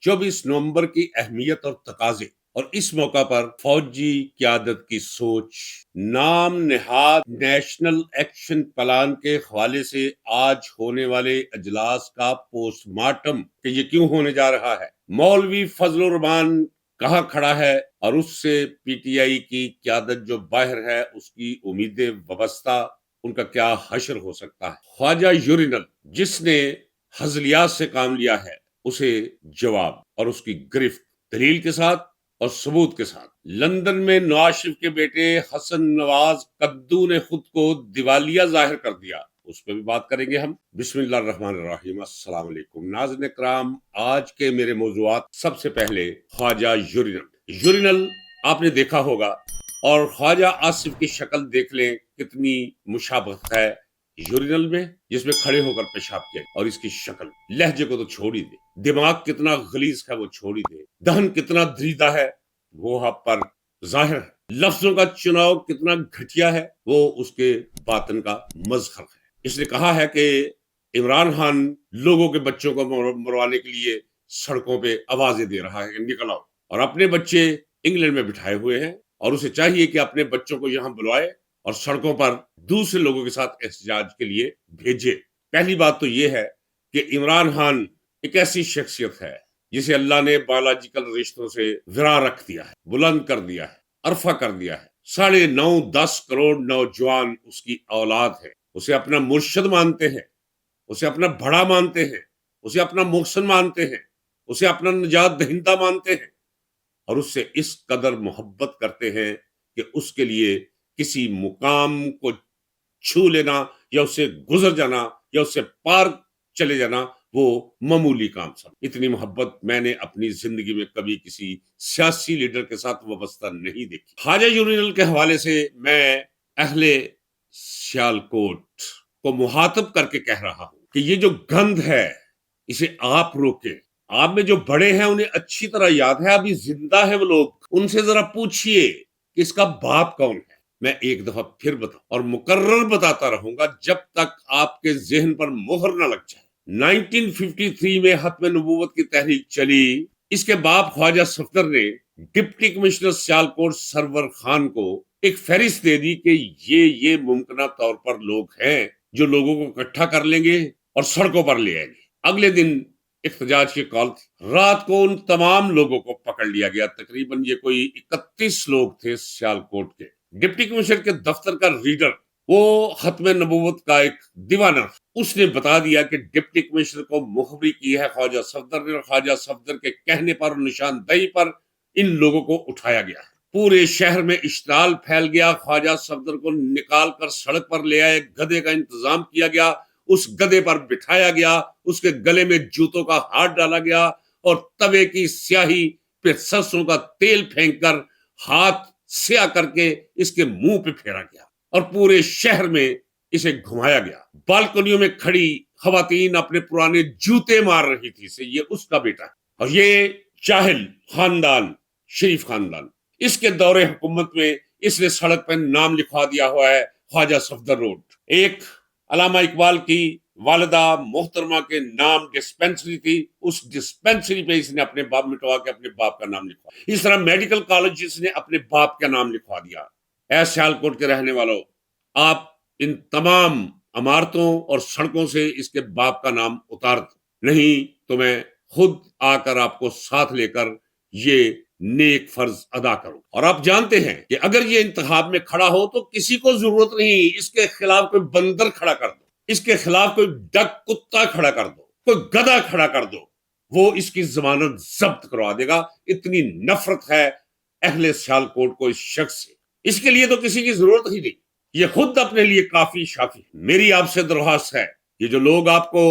24 نومبر کی اہمیت اور تقاضے، اور اس موقع پر فوجی قیادت کی سوچ، نام نہاد نیشنل ایکشن پلان کے حوالے سے آج ہونے والے اجلاس کا پوسٹ مارٹم کہ یہ کیوں ہونے جا رہا ہے، مولوی فضل الرحمان کہاں کھڑا ہے، اور اس سے پی ٹی آئی کی قیادت جو باہر ہے اس کی امیدیں وابستہ، ان کا کیا حشر ہو سکتا ہے۔ خواجہ یورینل جس نے ہزلیات سے کام لیا ہے، اسے جواب اور اس کی گرفت دلیل کے ساتھ اور ثبوت کے ساتھ۔ لندن میں نواز شریف کے بیٹے حسن نواز قدو نے خود کو دیوالیہ ظاہر کر دیا، اس پہ بھی بات کریں گے ہم۔ بسم اللہ الرحمن الرحیم، السلام علیکم ناظرین کرام۔ آج کے میرے موضوعات، سب سے پہلے خواجہ یورینل آپ نے دیکھا ہوگا، اور خواجہ آصف کی شکل دیکھ لیں کتنی مشابہت ہے یورینل میں، جس میں کھڑے ہو کر پیشاب کیا، اور اس کی شکل، لہجے کو تو چھوڑ ہی دے، دماغ کتنا غلیظ ہے وہ چھوڑ ہی دے، دہن کتنا دریدہ ہے وہ آپ پر ظاہر ہے، لفظوں کا چناؤ کتنا گھٹیا ہے وہ اس کے باطن کا مظہر ہے۔ اس نے کہا ہے کہ عمران خان لوگوں کے بچوں کو مروانے کے لیے سڑکوں پہ آوازیں دے رہا ہے کہ نکل آؤ، اور اپنے بچے انگلینڈ میں بٹھائے ہوئے ہیں، اور اسے چاہیے کہ اپنے بچوں کو یہاں بلوائے اور سڑکوں پر دوسرے لوگوں کے ساتھ احتجاج کے لیے بھیجے۔ پہلی بات تو یہ ہے کہ عمران خان ایک ایسی شخصیت ہے جسے اللہ نے بایولوجیکل رشتوں سے ورا رکھ دیا ہے، بلند کر دیا ہے، عرفہ کر دیا ہے۔ 9.5-10 کروڑ نوجوان اس کی اولاد ہے، اسے اپنا مرشد مانتے ہیں، اسے اپنا بڑا مانتے ہیں، اسے اپنا محسن مانتے ہیں، اسے اپنا نجات دہندہ مانتے ہیں، اور اس سے اس قدر محبت کرتے ہیں کہ اس کے لیے کسی مقام کو چھو لینا یا اس سے گزر جانا یا اس سے پار چلے جانا وہ معمولی کام سمجھ۔ اتنی محبت میں نے اپنی زندگی میں کبھی کسی سیاسی لیڈر کے ساتھ وابستہ نہیں دیکھی۔ خواجہ یورینل کے حوالے سے میں اہل سیالکوٹ کو مخاطب کر کے کہہ رہا ہوں کہ یہ جو گند ہے اسے آپ روکیں۔ آپ میں جو بڑے ہیں انہیں اچھی طرح یاد ہے، ابھی زندہ ہے وہ لوگ، ان سے ذرا پوچھئے کہ اس کا باپ کون ہے۔ میں ایک دفعہ پھر بتاؤں اور مکرر بتاتا رہوں گا جب تک آپ کے ذہن پر مہر نہ لگ جائے۔ 1953 میں ختم نبوت کی تحریک چلی، اس کے باپ خواجہ صفدر نے ڈپٹی کمشنر سیالکوٹ سرور خان کو ایک فہرست دے دی کہ یہ ممکنہ طور پر لوگ ہیں جو لوگوں کو اکٹھا کر لیں گے اور سڑکوں پر لے آئیں گے۔ اگلے دن احتجاج کی کال تھی، رات کو ان تمام لوگوں کو پکڑ لیا گیا، تقریباً یہ کوئی 31 لوگ تھے سیالکوٹ کے۔ ڈپٹی کمشنر کے دفتر کا ریڈر، وہ ختم نبوت کا ایک دیوانہ، اس نے بتا دیا کہ ڈپٹی کمشنر کو مخبری کی ہے خواجہ صفدر نے، اور خواجہ صفدر کے کہنے پر اور نشاندہی پر ان لوگوں کو اٹھایا گیا ہے۔ پورے شہر میں اشتعال پھیل گیا، خواجہ صفدر کو نکال کر سڑک پر لے آئے، گدھے کا انتظام کیا گیا، اس گدھے پر بٹھایا گیا، اس کے گلے میں جوتوں کا ہاتھ ڈالا گیا، اور توے کی سیاہی پہ سرسوں کا تیل پھینک کر ہاتھ سیاہ کر کے اس کے منہ پہ پھیرا گیا، اور پورے شہر میں اسے گھمایا گیا۔ بالکنیوں میں کھڑی خواتین اپنے پرانے جوتے مار رہی تھی، سے یہ اس کا بیٹا ہے، اور یہ چاہل خاندان، شریف خاندان، اس کے دور حکومت میں اس نے سڑک پہ نام لکھوا دیا ہوا ہے خواجہ صفدر روڈ۔ ایک علامہ اقبال کی والدہ محترمہ کے نام ڈسپینسری تھی، اس ڈسپینسری پہ اس نے اپنے باپ مٹوا کے اپنے باپ کا نام لکھوا۔ اس طرح میڈیکل کالج اس نے اپنے باپ کا نام لکھوا دیا۔ اے سیالکوٹ کے رہنے والوں، آپ ان تمام عمارتوں اور سڑکوں سے اس کے باپ کا نام اتار دو، نہیں تو میں خود آ کر آپ کو ساتھ لے کر یہ نیک فرض ادا کروں۔ اور آپ جانتے ہیں کہ اگر یہ انتخاب میں کھڑا ہو تو کسی کو ضرورت نہیں، اس کے خلاف کوئی بندر کھڑا کر دو، اس کے خلاف کوئی ڈک کتا کھڑا کر دو، کوئی گدھا کھڑا کر دو، وہ اس کی ضمانت ضبط کروا دے گا۔ اتنی نفرت ہے اہل سیالکوٹ کو اس شخص سے، اس کے لیے تو کسی کی ضرورت ہی نہیں، یہ خود اپنے لیے کافی شافی۔ میری آپ سے درخواست ہے، یہ جو لوگ آپ کو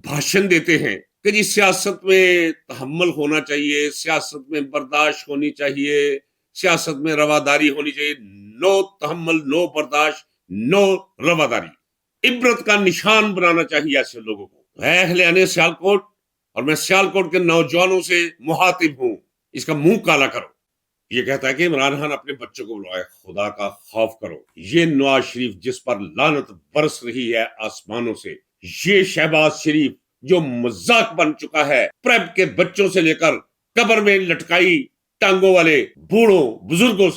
بھاشن دیتے ہیں کہ جی سیاست میں تحمل ہونا چاہیے، سیاست میں برداشت ہونی چاہیے، سیاست میں رواداری ہونی چاہیے، نو تحمل، نو برداشت، نو رواداری، عبرت کا نشان بنانا چاہیے ایسے لوگوں کو۔ اے اہل سیالکوٹ، اور میں سیالکوٹ کے نوجوانوں سے مخاطب ہوں، اس کا منہ کالا کرو۔ یہ کہتا ہے کہ عمران خان اپنے بچوں کو بلوائے، خدا کا خوف کرو۔ یہ نواز شریف جس پر لعنت برس رہی ہے آسمانوں سے، یہ شہباز شریف جو مذاق بن چکا ہے پریپ کے بچوں سے لے کر قبر میں لٹکائی ٹانگوں والے بوڑھوں بزرگوں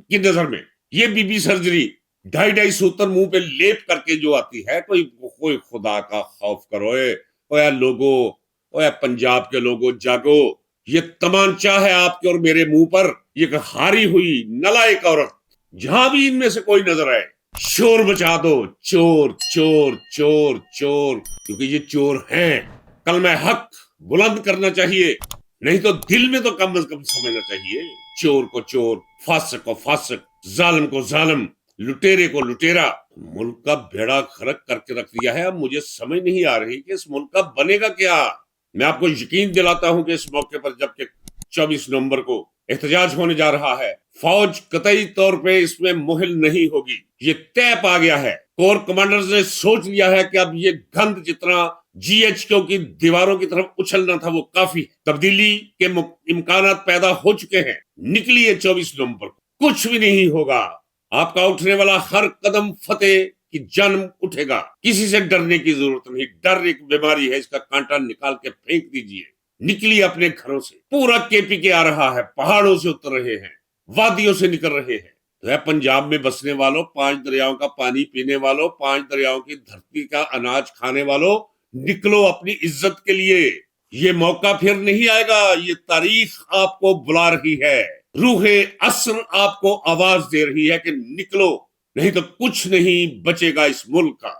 کی نظر میں، یہ بی بی سرجری 2.5 سوتر منہ پہ لیپ کر کے جو آتی ہے، کوئی خدا کا خوف کرو اے لوگو، اے پنجاب کے لوگو جاگو، یہ تمانچہ ہے آپ کے اور میرے منہ پر، یہ ہاری ہوئی نالائق عورت، جہاں بھی ان میں سے کوئی نظر آئے شور بچا دو، چور چور چور چور، کیونکہ یہ چور ہیں۔ کلمہ حق بلند کرنا چاہیے، نہیں تو دل میں تو کم از کم سمجھنا چاہیے، چور کو چور، فاسق کو فاسق، ظالم کو ظالم، لٹیرے کو لٹیرا۔ ملک کا بیڑا غرق کر کے رکھ دیا ہے۔ اب مجھے سمجھ نہیں آ رہی کہ اس ملک کا بنے گا کیا۔ میں آپ کو یقین دلاتا ہوں کہ اس موقع پر جبکہ 24 نومبر کو احتجاج ہونے جا رہا ہے، فوج قطعی طور پہ اس میں مہل نہیں ہوگی، یہ طے پا گیا ہے۔ کور کمانڈرز نے سوچ لیا ہے کہ اب یہ گند جتنا جی ایچ کیو کی دیواروں کی طرف اچھلنا تھا وہ کافی ہے، تبدیلی کے امکانات پیدا ہو چکے ہیں۔ نکلیے 24 نومبر کو، کچھ بھی نہیں ہوگا، آپ کا اٹھنے والا ہر قدم فتح کی جنم اٹھے گا۔ کسی سے ڈرنے کی ضرورت نہیں، ڈر ایک بیماری ہے، اس کا کانٹا نکال کے پھینک دیجئے۔ نکلیے اپنے گھروں سے، پورا کے پی کے آ رہا ہے، پہاڑوں سے اتر رہے ہیں، وادیوں سے نکل رہے ہیں۔ تو ہے پنجاب میں بسنے والوں، 5 دریاؤں کا پانی پینے والوں، 5 دریاؤں کی دھرتی کا اناج کھانے والوں، نکلو اپنی عزت کے لیے۔ یہ موقع پھر نہیں آئے گا، یہ تاریخ آپ کو بلا رہی ہے، روح عصر آپ کو آواز دے رہی ہے کہ نکلو، نہیں تو کچھ نہیں بچے گا اس ملک کا۔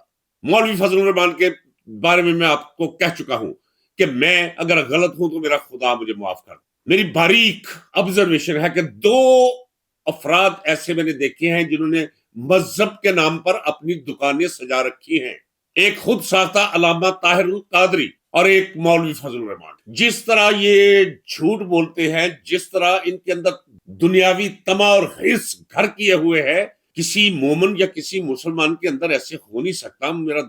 مولوی فضل الرحمان کے بارے میں آپ کو کہہ چکا ہوں کہ میں اگر غلط ہوں تو میرا خدا مجھے معاف کر۔ میری باریک آبزرویشن ہے کہ 2 افراد ایسے میں نے دیکھے ہیں جنہوں نے مذہب کے نام پر اپنی دکانیں سجا رکھی ہیں، ایک خود ساختہ علامہ طاہر القادری اور ایک مولوی فضل الرحمان۔ جس طرح یہ جھوٹ بولتے ہیں، جس طرح ان کے اندر دنیاوی طمع اور حرص گھر کیے ہوئے ہے، کسی مومن یا کسی مسلمان کے اندر ایسے ہو نہیں سکتا۔ میرا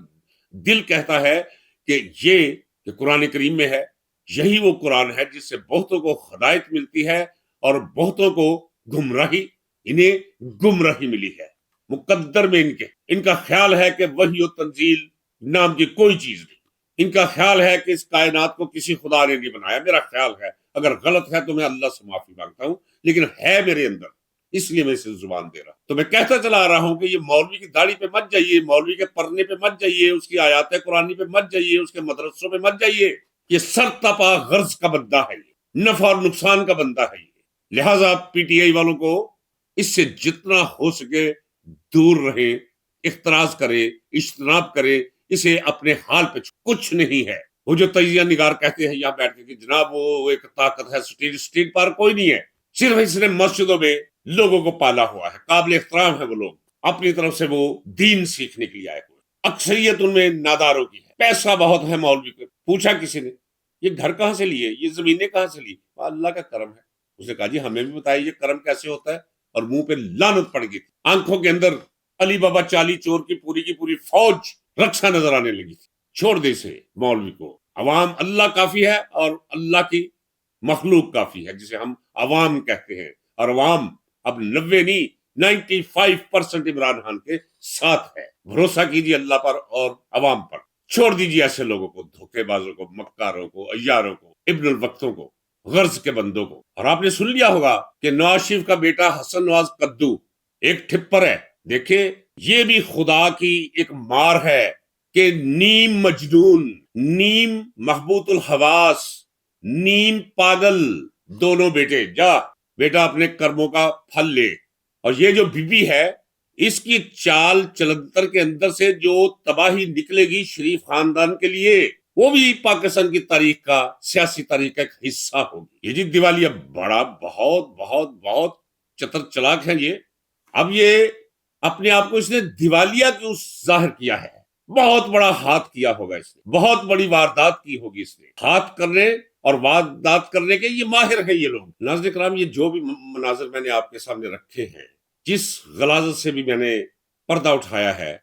دل کہتا ہے کہ یہ کہ قرآن کریم میں ہے، یہی وہ قرآن ہے جس سے بہتوں کو ہدایت ملتی ہے اور بہتوں کو گمراہی، انہیں گمراہی ملی ہے۔ مقدر میں ان کا خیال ہے کہ وحی و تنزیل نام کی کوئی چیز نہیں، ان کا خیال ہے کہ اس کائنات کو کسی خدا نے نہیں بنایا۔ میرا خیال ہے، اگر غلط ہے تو میں اللہ سے معافی مانگتا ہوں، لیکن ہے میرے اندر، اس لیے میں اسے زبان دے رہا ہوں۔ تو میں کہتا چلا آ رہا ہوں کہ یہ مولوی کی داڑھی پہ مت جائیے، مولوی کے پڑھنے پہ مت جائیے، اس کی آیات قرآنی پہ مت جائیے، اس کے مدرسوں پہ مت جائیے۔ یہ سر تپا غرض کا بندہ ہے، یہ نفع اور نقصان کا بندہ ہے یہ۔ لہٰذا پی ٹی آئی والوں کو اس سے جتنا ہو سکے دور رہے، اختراز کرے، اجتناب کرے، اسے اپنے حال پہ کچھ نہیں ہے۔ وہ جو تجزیہ نگار کہتے ہیں یہاں بیٹھ کے کہ جناب وہ ایک طاقت ہے، اسٹریٹ پار کوئی نہیں ہے، صرف اس نے مسجدوں میں لوگوں کو پالا ہوا ہے، قابل احترام ہے وہ لوگ، اپنی طرف سے وہ دین سیکھنے کے لیے آئے ہوئے، اکثریت ان میں ناداروں کی ہے، پیسہ بہت ہے مولوی کو۔ پوچھا کسی نے یہ گھر کہاں سے لیے، یہ زمینیں کہاں سے لی؟ اللہ کا کرم ہے۔ اس نے کہا جی ہمیں بھی بتائیے یہ کرم کیسے ہوتا ہے، اور منہ پہ لعنت پڑ گئی تھی، آنکھوں کے اندر علی بابا چالی چور کی پوری فوج رکشا نظر آنے لگی تھی۔ چھوڑ دے اسے مولوی کو، عوام اللہ کافی ہے اور اللہ کی مخلوق کافی ہے جسے ہم عوام کہتے ہیں، اور عوام اب 90 نہیں 95% عمران خان کے ساتھ ہے۔ بھروسہ کیجیے اللہ پر اور عوام پر، چھوڑ دیجیے ایسے لوگوں کو، دھوکے بازوں کو، مکاروں کو، عیاروں کو، ابن الوقتوں کو، غرض کے بندوں کو۔ اور آپ نے سن لیا ہوگا کہ نواز شریف کا بیٹا حسن نواز قدو ایک ٹھپر ہے۔ دیکھیں یہ بھی خدا کی ایک مار ہے کہ نیم مجنون، نیم محبوط الحواس، نیم پاگل، دونوں بیٹے، جا بیٹا اپنے کرموں کا پھل لے۔ اور یہ جو بی بی ہے، اس کی چال چلنتر کے اندر سے جو تباہی نکلے گی شریف خاندان کے لیے، وہ بھی پاکستان کی تاریخ کا، سیاسی تاریخ کا ایک حصہ ہوگی۔ یہ جی دیوالیہ بڑا بہت بہت بہت چتر چلاک ہے یہ۔ اب یہ اپنے آپ کو اس نے دیوالیہ کیوں ظاہر کیا ہے؟ بہت بڑا ہاتھ کیا ہوگا اس نے، بہت بڑی واردات کی ہوگی اس نے، ہاتھ کرنے اور واردات کرنے کے یہ ماہر ہیں یہ لوگ۔ ناظرین کرام، یہ جو بھی مناظر میں نے آپ کے سامنے رکھے ہیں، جس غلاظت سے بھی میں نے پردہ اٹھایا ہے،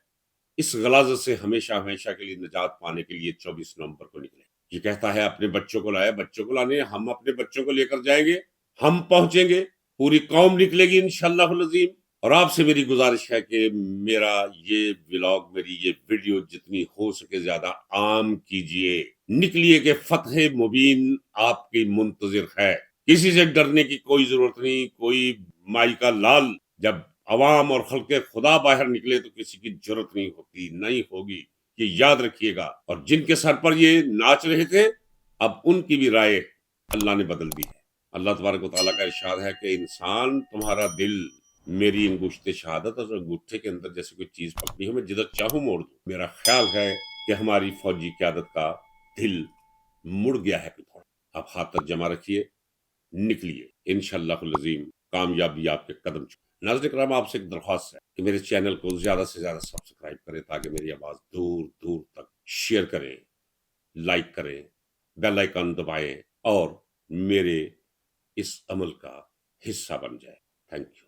اس غلاظت سے ہمیشہ کے لیے نجات پانے کے لیے 24 نومبر کو نکلے۔ یہ کہتا ہے اپنے بچوں کو لائے، بچوں کو لانے، ہم اپنے بچوں کو لے کر جائیں گے، ہم پہنچیں گے، پوری قوم نکلے گی انشاءاللہ العظیم، اور آپ سے میری گزارش ہے کہ میرا یہ ولاگ، میری یہ ویڈیو جتنی ہو سکے زیادہ عام کیجئے، نکلیے کہ فتح مبین آپ کی منتظر ہے۔ کسی سے ڈرنے کی کوئی ضرورت نہیں، کوئی مائی کا لال۔ جب عوام اور خلق خدا باہر نکلے تو کسی کی ضرورت نہیں ہوتی، نہیں ہوگی، یہ یاد رکھیے گا۔ اور جن کے سر پر یہ ناچ رہے تھے، اب ان کی بھی رائے اللہ نے بدل دی ہے۔ اللہ تبارک و تعالیٰ کا ارشاد ہے کہ انسان، تمہارا دل میری انگشت شہادت اور انگوٹھے کے اندر جیسے کوئی چیز پکڑی ہو، میں جدھر چاہوں موڑ دوں۔ میرا خیال ہے کہ ہماری فوجی قیادت کا دل مڑ گیا ہے تھوڑا۔ آپ ہاتھ تک جمع رکھیے، نکلیے، انشاءاللہ العظیم کامیابی آپ کے قدم چکے۔ ناظرین کرام، آپ سے ایک درخواست ہے کہ میرے چینل کو زیادہ سے زیادہ سبسکرائب کریں تاکہ میری آواز دور دور تک شیئر کریں، لائک کریں، بیل آئیکن دبائیں اور میرے اس عمل کا حصہ بن جائے۔ Thank you.